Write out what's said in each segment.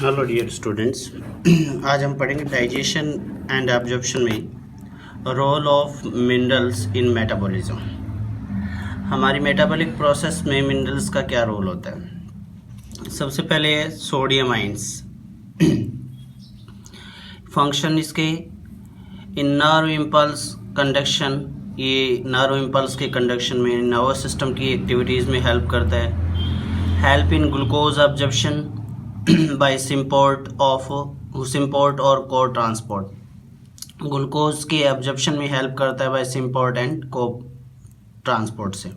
Hello dear students. आज हम पढ़ेंगे डाइजेशन एंड एब्जॉर्प्शन में role of minerals in metabolism. हमारी मेटाबॉलिक प्रोसेस में मिनरल्स का क्या रोल होता है। सबसे पहले है सोडियम आइंस। फंक्शन इसके इन नर्व इम्पल्स कंडक्शन, ये नर्व इम्पल्स के कंडक्शन में नर्वस सिस्टम की एक्टिविटीज़ में हेल्प करता है। Help in glucose absorption by symport और को ट्रांसपोर्ट। ग्लूकोज के एब्जॉर्प्शन में हेल्प करता है by symport and cotransport से।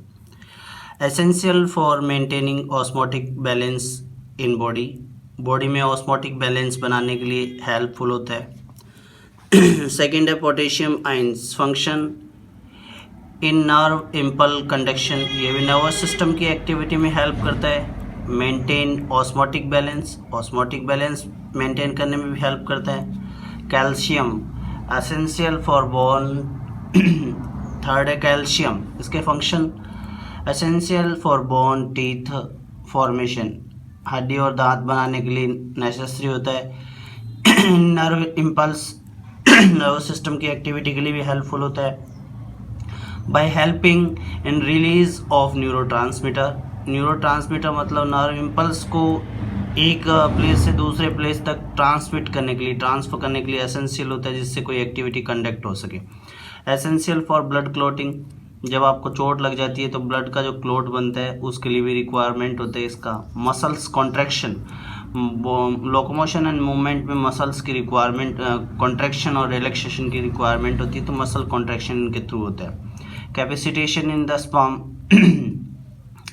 Essential for maintaining osmotic balance in body में ऑस्मोटिक बैलेंस बनाने के लिए हेल्पफुल होता है। सेकेंड है potassium ions function in nerve impulse conduction, ये भी नर्वस सिस्टम की एक्टिविटी में हेल्प करता है। मेंटेन ऑस्मोटिक बैलेंस मेंटेन करने में भी हेल्प करता है। Calcium essential for bone. Third है कैल्शियम, इसके function essential for bone teeth formation, हड्डी और दांत बनाने के लिए नेसेसरी होता है। नर्व इम्पल्स नर्वस सिस्टम की एक्टिविटी के लिए भी हेल्पफुल होता है। By helping in release of neurotransmitter मतलब नर्व इम्पल्स को एक प्लेस से दूसरे प्लेस तक ट्रांसफर करने के लिए एसेंशियल होता है, जिससे कोई एक्टिविटी कंडक्ट हो सके। एसेंशियल फॉर ब्लड क्लोटिंग, जब आपको चोट लग जाती है तो ब्लड का जो क्लोट बनता है उसके लिए भी रिक्वायरमेंट होता है इसका। Muscles contraction, locomotion and movement में मसल्स की रिक्वायरमेंट, कॉन्ट्रैक्शन और रिलैक्सेशन की रिक्वायरमेंट होती है, तो मसल कॉन्ट्रैक्शन इनके थ्रू होता है। Capacitation in the sperm,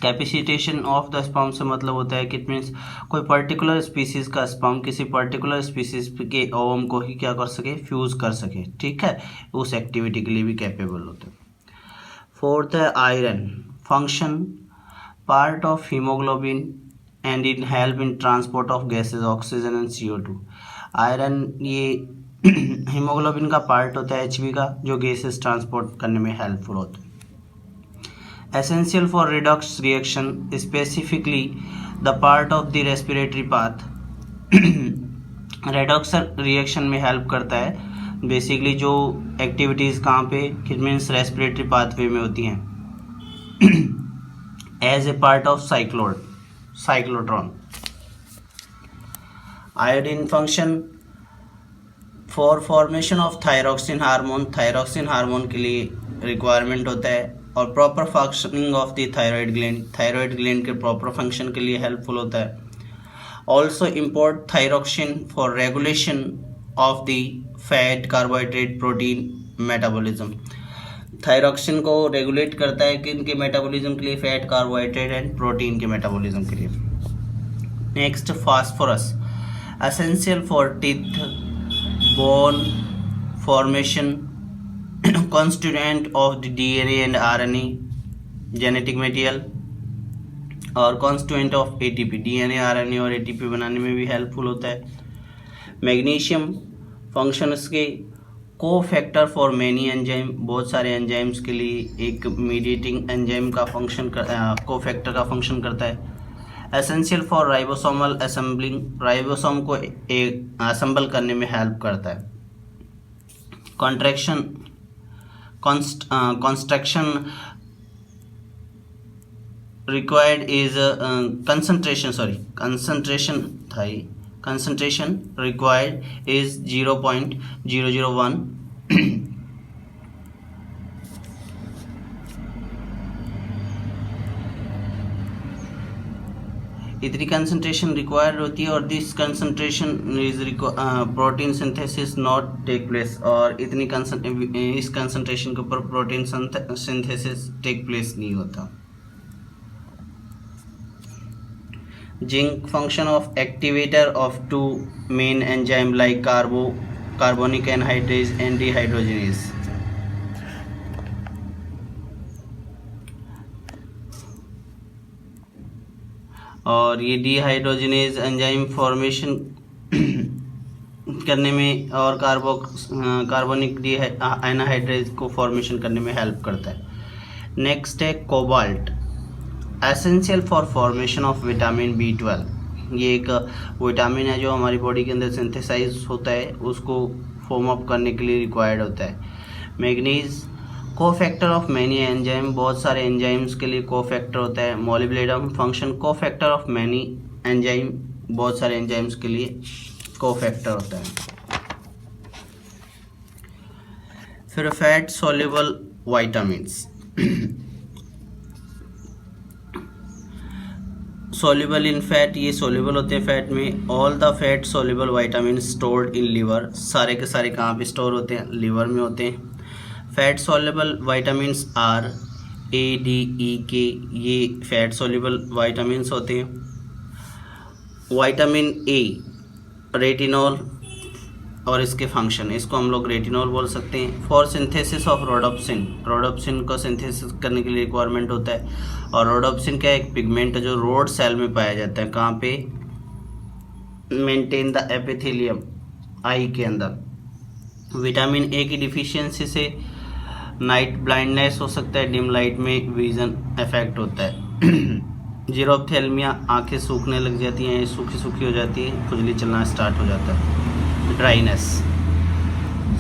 capacitation of the sperm से मतलब होता है कि इट मीन्स कोई पर्टिकुलर स्पीसीज का स्पर्म किसी पर्टिकुलर स्पीसीज के ओवम को ही क्या कर सके, फ्यूज कर सके, ठीक है, उस एक्टिविटी के लिए भी कैपेबल होते हैं। फोर्थ है iron function part of haemoglobin and in help in transport of gases oxygen and CO2। Iron ये हीमोग्लोबिन का पार्ट होता है HB का, जो गैसेज ट्रांसपोर्ट करने में हेल्पफुल होता है। Essential for redox reaction, specifically the part of the respiratory path। redox reaction में हेल्प करता है बेसिकली, जो एक्टिविटीज़ कहाँ पे, मीन्स रेस्पिरेटरी पाथवे में होती हैं। As a part of cyclotron. Iodine function for formation of thyroxine hormone के लिए रिक्वायरमेंट होता है। और proper functioning of the thyroid gland के प्रॉपर फंक्शन के लिए हेल्पफुल होता है। Also import thyroxine for regulation of the fat carbohydrate protein metabolism. Thyroxine को रेगुलेट करता है कि इनके मेटाबॉलिज्म के लिए, फैट कार्बोहाइड्रेट एंड प्रोटीन के मेटाबॉलिज्म के लिए। Next phosphorus essential for teeth bone formation, constituent of the DNA and RNA genetic material और constituent of ATP, DNA RNA और ATP बनाने में भी हेल्पफुल होता है। मैग्नीशियम फंक्शन इसके को फैक्टर फॉर मैनी एंजाइम, बहुत सारे एंजाइम्स के लिए एक मीडिएटिंग एंजाइम का फंक्शन को फैक्टर का फंक्शन करता है। Essential for ribosomal assembling, ribosome को असेंबल करने में हेल्प करता है। Contraction construction required is concentration required is 0.001 इतनी कंसंट्रेशन रिक्वायर्ड होती है। और this concentration is protein synthesis not take place, और इस कंसंट्रेशन के ऊपर प्रोटीन सिंथेसिस टेक प्लेस नहीं होता। Zinc function of activator of two main enzyme like carbonic anhydrase and dehydrogenase. और ये डिहाइड्रोजिनेज एंजाइम फॉर्मेशन करने में और कार्बोनिक एनहाइड्रेज को फॉर्मेशन करने में हेल्प करता है। नेक्स्ट है cobalt essential for formation of vitamin B12। ये एक विटामिन है जो हमारी बॉडी के अंदर सिंथेसाइज होता है, उसको फॉर्म अप करने के लिए रिक्वायर्ड होता है। Manganese cofactor of many enzyme, बहुत सारे एंजाइम्स के लिए कोफैक्टर होता है। Molybdenum function cofactor of many enzyme, बहुत सारे एंजाइम्स के लिए कोफैक्टर होता है। फिर fat soluble vitamins, soluble in fat, ये सॉल्युबल होते हैं फैट में। All the fat soluble vitamin stored in liver, सारे के सारे कहाँ पे स्टोर होते हैं? लिवर में होते हैं। Fat soluble vitamins are A D E K, ये फैट सॉल्युबल वाइटामिन्स होते हैं। वाइटामिन ए रेटिनॉल और इसके फंक्शन, इसको हम लोग रेटिनॉल बोल सकते हैं। For synthesis of rhodopsin, rhodopsin को सिंथेसिस करने के लिए रिक्वायरमेंट होता है। और रोडोप्सिन क्या है? एक पिगमेंट जो रोड सेल में पाया जाता है। कहाँ पे? मेंटेन द एपिथेलियम, आई के अंदर। विटामिन ए की डिफिशियंसी से नाइट ब्लाइंडनेस हो सकता है, डिम लाइट में विजन इफेक्ट होता है। जीरोप्थेल्मिया, आंखें सूखने लग जाती हैं, सूखी सूखी हो जाती है, खुजली चलना स्टार्ट हो जाता है, ड्राइनेस।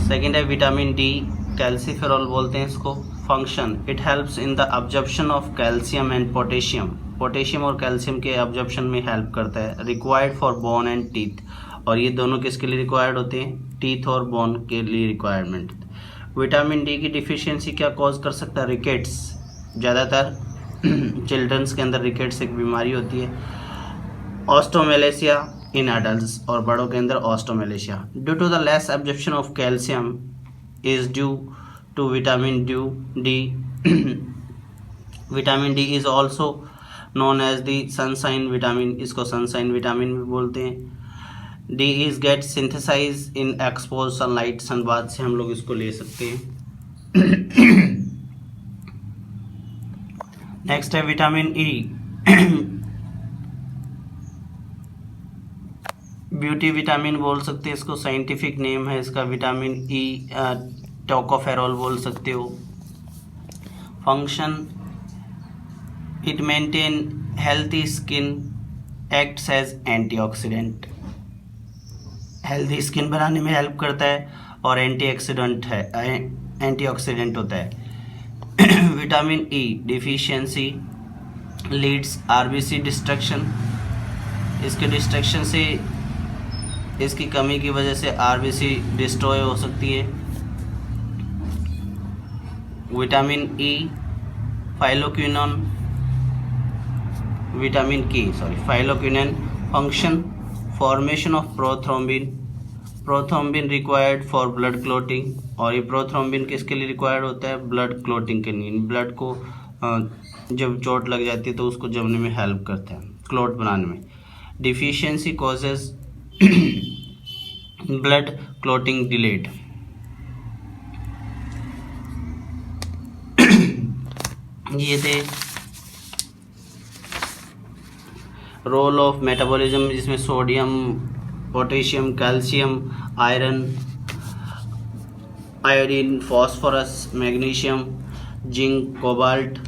सेकेंड है विटामिन डी, कैल्सीफेरॉल बोलते हैं इसको। Function, it helps in the absorption of calcium and potassium, potassium और कैल्शियम के अब्जॉर्प्शन में हेल्प करता है। Required for bone and teeth, और ये दोनों किसके लिए रिक्वायर्ड होते हैं? टीथ और बोन के लिए रिक्वायरमेंट। विटामिन डी की डिफिशियंसी क्या कॉज कर सकता है? रिकेट्स, ज़्यादातर चिल्ड्रंस के अंदर रिकेट्स एक बीमारी होती है। ऑस्टोमेलेशिया इन एडल्ट्स, और बड़ों के अंदर osteomalacia. Due to the less absorption of calcium is due to vitamin D. Vitamin D is also known as the sunshine vitamin, इसको सनसाइन विटामिन भी बोलते हैं। D is get synthesize in expose sunlight, sunbath से हम लोग इसको ले सकते हैं। नेक्स्ट है विटामिन ई, ब्यूटी विटामिन बोल सकते हैं इसको, साइंटिफिक नेम है इसका विटामिन ई, टोकोफेरॉल बोल सकते हो। Function, it maintain healthy skin, acts as antioxidant, healthy skin बनाने में हेल्प करता है और एंटीऑक्सीडेंट होता है। Vitamin E deficiency leads RBC destruction, इसके डिस्ट्रक्शन से, इसकी कमी की वजह से आरबीसी डिस्ट्रॉय हो सकती है। विटामिन ई फाइलोक्विनोन, विटामिन के phylloquinone. Function, formation of prothrombin, prothrombin required for blood clotting, और ये प्रोथ्रोम्बिन किसके लिए रिक्वायर्ड होता है? ब्लड क्लोटिंग के लिए। ब्लड को जब चोट लग जाती है तो उसको जमने में हेल्प करता है, क्लोट बनाने में। Deficiency causes blood clotting delayed. ये थे रोल ऑफ मेटाबॉलिज्म, जिसमें sodium, potassium, calcium, iron, iodine, phosphorus, magnesium, zinc, cobalt,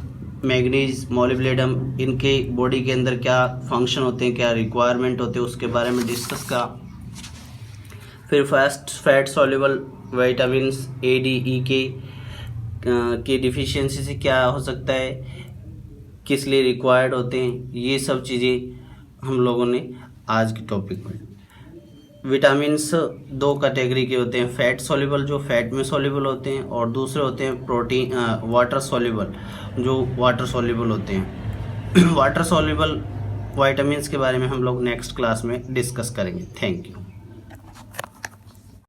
manganese, molybdenum, इनके बॉडी के अंदर क्या फंक्शन होते हैं, क्या रिक्वायरमेंट होते हैं, उसके बारे में डिस्कस का। फिर फर्स्ट फैट सॉल्युबल विटामिन्स ए डी ई के की डिफिशियंसी से क्या हो सकता है, किस लिए रिक्वायर्ड होते हैं, ये सब चीज़ें हम लोगों ने आज के टॉपिक में। विटामिन्स दो कैटेगरी के होते हैं, फैट सॉल्युबल जो फैट में सॉल्युबल होते हैं, और दूसरे होते हैं प्रोटीन वाटर सॉल्युबल जो वाटर सॉल्युबल होते हैं। वाटर सॉल्युबल विटामिन्स के बारे में हम लोग नेक्स्ट क्लास में डिस्कस करेंगे। Thank you.